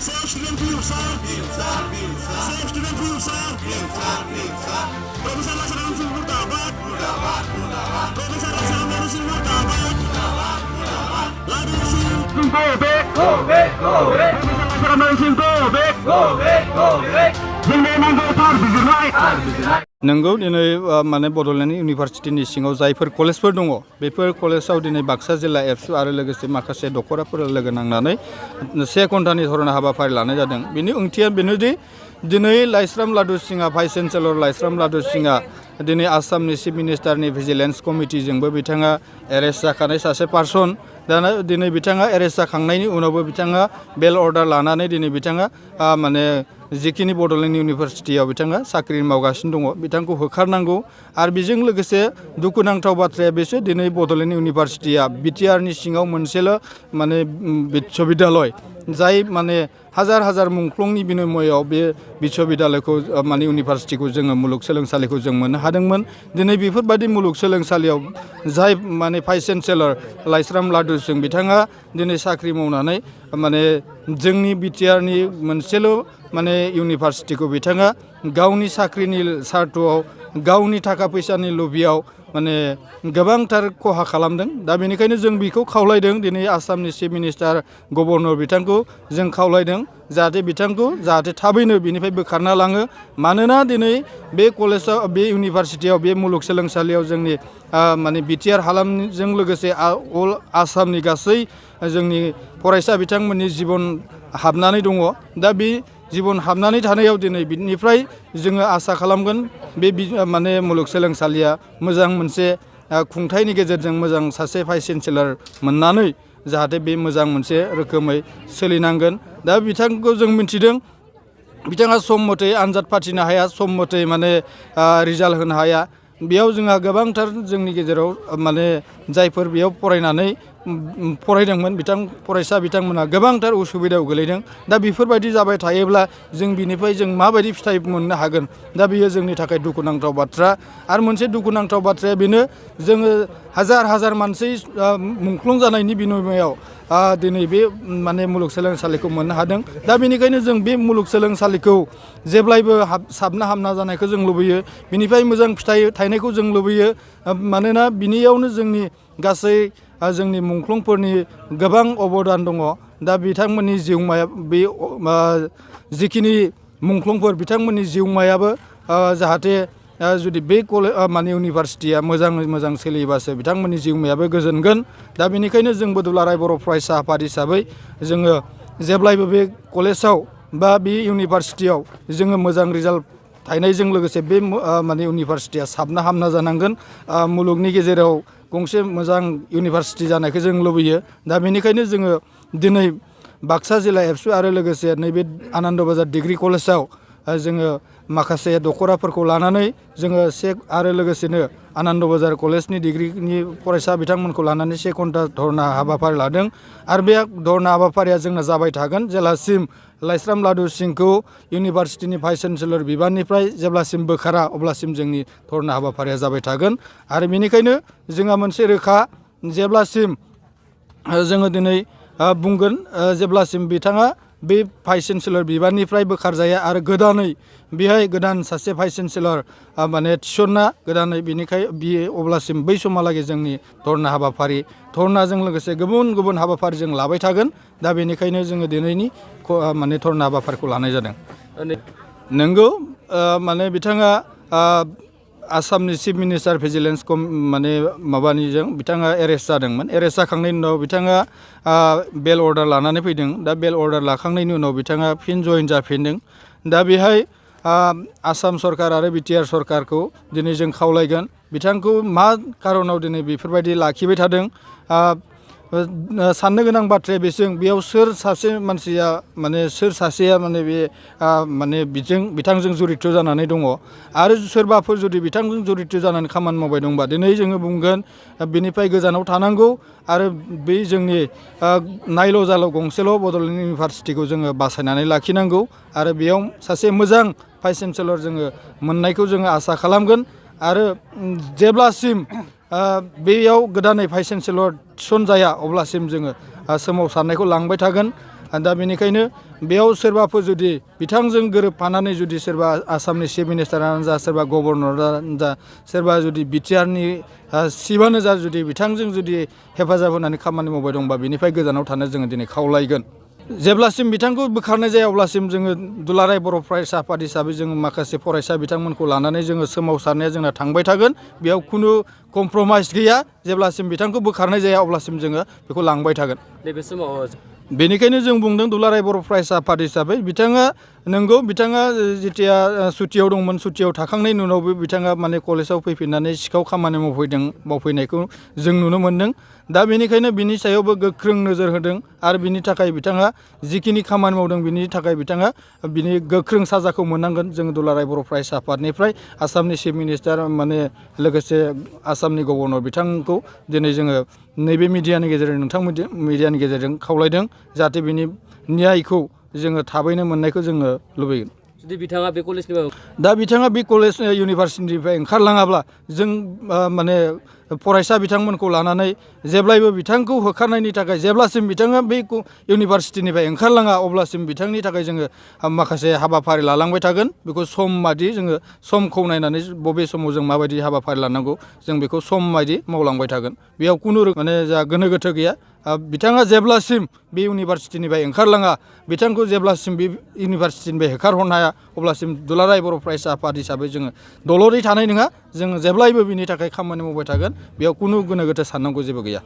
Save student view, sir. Save student view, sir. Professor Lakshman Singh Murdabad. Professor Lakshman Singh Murdabad. Ladu Singh, go back. Professor Lakshman Singh, go back. जोंनि नांगौ थार बिजिरनाय नंगौ दिनै माने बड'लेण्ड इउनिभारसिटिनि सिङाव जायफोर कलेजफोर दङ बेफोर कलेजाव दिनै बाक्सा जिल्ला एबसु आरो लोगोसे माखासे दखराफोर लोगो नांनानै 1 घन्टानि धरना हाबाफारि लानाय जादों। बेनि ओंथिया बेनोदि दिनै लाइस्राम लादु सिंहआ भाइस चेन्सेलर लाइस्राम लादु सिंहआ दिनै आसामनि चिफ मिनिस्टारनि भिजिलेन्स कमिटिजोंबो बिथाङा एरेस्ट जाखानाय सासे पार्सन। दाना दिनै बिथाङा एरेस्ट जाखांनायनि उनावबो बिथाङा बेल अर्डार लानानै दिनै बिथाङा माने जिखिनि बड'लेण्ड इउनिभारसिटियाव बिथाङा साख्रि मावगासिनो दङ बिथांखौ होखारनांगौ। आरो बेजों लोगोसे दुखुनांथाव बाथ्राया बेसो दिनै बड'लेण्ड इउनिभारसिटिया बिटिआरनि सिङाव मोनसेल' माने बिश्वबिद्यालय जाय माने हाजार हाजार मुंख्लंनि बिनिमयआव बे बिश्वबिद्यालयखौ माने इउनिभारसिटिखौ जोङो मुलुगसोलोंसालिखौ जों मोननो हादोंमोन। दिनै बेफोरबायदि मुलुगसोलोंसालियाव जाय माने भाइस चेन्सेलर लाइस्राम लादु सिंह बिथाङा दिनै साख्रि मावनानै माने जोंनि बिटिआरनि मोनसेल' माने इउनिभारसिटिखौ बिथाङा गावनि साख्रिनि सार्थआव गावनि थाखा फैसानि लबियाव माने गोबांथार खहा खालामदों। दा बेनिखायनो जों बेखौ खावलायदों दिनै आसामनि चिफ मिनिस्टार गभर्नर बिथांखौ जों खावलायदों जाहाथे बिथांखौ जाहाथे थाबैनो बिनिफ्राय बोखारना लाङो। मानोना दिनै बे कलेजाव बे इउनिभारसिटियाव बे मुलुगसोलोंसालियाव जोंनि माने बिटिआर हालामजों लोगोसे अल आसामनि गासै जोंनि फरायसा बिथांमोननि जिबन हाबनानै दङ। दा बे जिबन हाबनानै थानायाव दिनै बिनिफ्राय जोङो आसा खालामगोन बे माने मुलुगसोलोंसालिया मोजां मोनसे खुंथायनि गेजेरजों मोजां सासे भाइस चेन्सेलर मोननानै जाहाथे बे मोजां मोनसे रोखोमै सोलिनांगोन। दा बिथांखौ जों मिथिदों बिथाङा सम मथै आनजाद फाथिनो हाया, सम मथै माने रिजाल्ट होनो हाया। बेयाव जोंहा गोबांथार जोंनि गेजेराव माने जायफोर बेयाव फरायनानै फरायदोंमोन फरायसा बिथांमोनहा गोबांथार उसुबिदायाव गोलैदों। दा बेफोरबायदि जाबाय थायोब्ला जों बिनिफ्राय जों माबायदि फिथाइ मोननो हागोन? दा बेयो जोंनि थाखाय दुखुनांथाव बाथ्रा। आरो मोनसे दुखुनांथाव बाथ्राया बेनो जोङो हाजार हाजार मानसि मुंख्लं जानायनि बिनिमयआव दिनै बे माने मुलुगसोलोंसालिखौ मोननो हादों। दा बेनिखायनो जों बे मुलुगसोलोंसालिखौ जेब्लायबो साबना हामना जानायखौ जों लुबैयो, बिनिफ्राय मोजां फिथाइ थायनायखौ जों लुबैयो। मानोना बिनियावनो जोंनि गासै जोंनि मुंख्लंफोरनि गोबां अबदान दङ। दा बिथांमोननि जिउमाया बे जिखिनि मुंख्लंफोर बिथांमोननि जिउमायाबो जाहाथे जुदि बे माने इउनिभारसिटिया मोजाङै मोजां सोलियोबासो बिथांमोननि जिउमायाबो गोजोनगोन। दा बेनिखायनो जों दुलाराय बर' फरायसा आफाद हिसाबै जोङो जेब्लायबो बे कलेजाव बा बे इउनिभारसिटियाव जोङो मोजां रिजाल्ट थायनायजों लोगोसे बे माने इउनिभारसिटिया साबना हामना जानांगोन। मुलुगनि गेजेराव गंसे मोजां इउनिभारसिटि जानायखौ जों लुबैयो। दा बेनिखायनो जोङो दिनै बाक्सा जिल्ला एबसु आरो लोगोसे नैबे आनन्द बाजार डिग्री कलेजाव जोङो माखासे दखराफोरखौ लानानै जोङो आरो लोगोसेनो आनन्द बाजार कलेजनि डिग्रीनि फरायसा बिथांमोनखौ लानानै 1 घन्टा धरना हाबाफारि लादों। आरो बे धरना हाबाफारिया जोंना जाबाय थागोन जेलासिम लाइस्राम लादु सिंहखौ इउनिभारसिटिनि भाइस चेन्सेलर बिबाननिफ्राय जेब्लासिम बोखारा अब्लासिम जोंनि धरना हाबाफारिया जाबाय थागोन। आरो बेनिखायनो जोंहा मोनसे रोखा जेब्लासिम जोङो दिनै बुंगोन जेब्लासिम बिथाङा बे भाइस चेन्सेलर बिबाननिफ्राय बोखारजाया आरो गोदानै बेहाय गोदान सासे भाइस चेन्सेलर माने थिसनना गोदानै बियो अब्लासिम बै समहालागै जोंनि धरना हाबाफारि धरनाजों लोगोसे गुबुन गुबुन हाबाफारि जों लाबाय थागोन। दा बेनिखायनो जोङो दिनैनि माने धरना हाबाफारिखौ लानाय जादों। नोंगौ माने बिथाङा आसामनि चिफ मिनिस्टार भिजिलेन्स माने माबानिजों बिथाङा एरेस्ट जादोंमोन। एरेस्ट जाखांनायनि उनाव बिथाङा बेल अर्डार लानानै फैदों। दा बेल अर्डार लाखांनायनि उनाव बिथाङा फिन जइन जाफिनदों। दा बेहाय आसाम सरकार आरो बिटिआर सरकारखौ दिनै जों खावलायगोन बिथांखौ मा खारनाव दिनै बेफोरबायदि लाखिबाय थादों। साननो गोनां बाथ्राया बेयाव सोर सासे मानसिया माने सोर सासेया माने बे माने बिथांजों जड़ित जानानै दङ आरो सोरबाफोर जुदि बिथांजों जड़ित जानानै खामानि मावबाय दंबा दिनै जोङो बुंगोन बिनिफ्राय गोजानाव थानांगौ। आरो बे जोंनि नायल' जाल' गंसेल' बड'लेण्ड इउनिभारसिटिखौ जोङो बासायनानै लाखिनांगौ आरो बेयाव सासे मोजां भाइस चेन्सेलर जोङो मोननायखौ जोङो आसा खालामगोन। आरो जेब्लासिम बेयाव गोदानै भाइस चेन्सेलर थिसनजाया अब्लासिम जोङो सोमावसारनायखौ लांबाय थागोन। दा बेनिखायनो बेयाव सोरबाफोर जुदि बिथांजों गोरोबफानानै जुदि सोरबा आसामनि चिफ मिनिस्टारानो जा सोरबा गभर्नरानो जा सोरबा जुदि बिटिआरनि चिफआनो जा जुदि बिथांजों जुदि हेफाजाब होनानै खामानि मावबाय दंबा बेनिफ्राय गोजानाव थानो जोङो दिनै खावलायगोन। जेब्लासिम बिथांखौ बोखारनाय जाया अब्लासिम जोङो दुलाराय बर' फरायसा आफाद हिसाबै जोङो माखासे फरायसा बिथांमोनखौ लानानै जोङो सोमावसारनाया जोंना थांबाय थागोन। बेयाव खुनु कमप्रमाइस गैया। जेब्लासिम बिथांखौ बोखारनाय जाया अब्लासिम जोङो बेखौ लांबाय थागोन। नैबे समाव बेनिखायनो जों बुंदों दुलाराय बर' फरायसा आफाद हिसाबै बिथाङा नंगौ बिथाङा जेथिया सुटियाव दंमोन सुटियाव थाखांनायनि उनावबो बिथाङा माने कलेजाव फैफिननानै सिखाव खामानि मावफैनायखौ जों नुनो मोन्दों। दा बेनिखायनो बिनि सायावबो गोख्रों नोजोर होदों आरो बिनि थाखाय बिथाङा जिखिनि खामानि मावदों बिनि थाखाय बिथाङा बिनि गोख्रों साजाखौ मोननांगोन। जों दुलाराय बर' फरायसा आफादनिफ्राय आसामनि चिफ मिनिस्टार माने लोगोसे आसामनि गभर्नर बिथांखौ दिनै जोङो नैबे मिडियानि गेजेरजों नोंथां मिडियानि गेजेरजों खावलायदों जाहाथे बिनि न्यायखौ जोङो थाबैनो मोननायखौ जोङो लुबैगोन। जुदि बिथाङा बे कलेजनि दा बिथाङा बे कलेज इउनिभारसिटिनिफ्राय ओंखारलाङाब्ला जों माने फरायसा बिथांमोनखौ लानानै जेब्लायबो बिथांखौ होखारनायनि थाखाय जेब्लासिम बिथाङा बे इउनिभारसिटिनिफ्राय ओंखारलाङा अब्लासिम बिथांनि थाखाय जोङो माखासे हाबाफारि लालांबाय थागोन। बेखौ सम बादि जोङो समखौ नायनानै बबे समाव जों माबायदि हाबाफारि लानांगौ जों बेखौ सम बायदि मावलांबाय थागोन। बेयाव खुनु माने जा गोनो गोथो गैया। बिथाङा जेब्लासिम बे इउनिभारसिटिनिफ्राय ओंखारलाङा बिथांखौ जेब्लासिम बे इउनिभारसिटिनिफ्राय होखारहरनो हाया अब्लासिम दुलाराय बर' फरायसा आफाद हिसाबै जोङो दलरै थानाय नङा। जोङो जेब्लायबो बिनि थाखाय खामानि मावबाय थागोन। बेयाव खुनु गोनो गोथो साननांगौ जेबो गैया।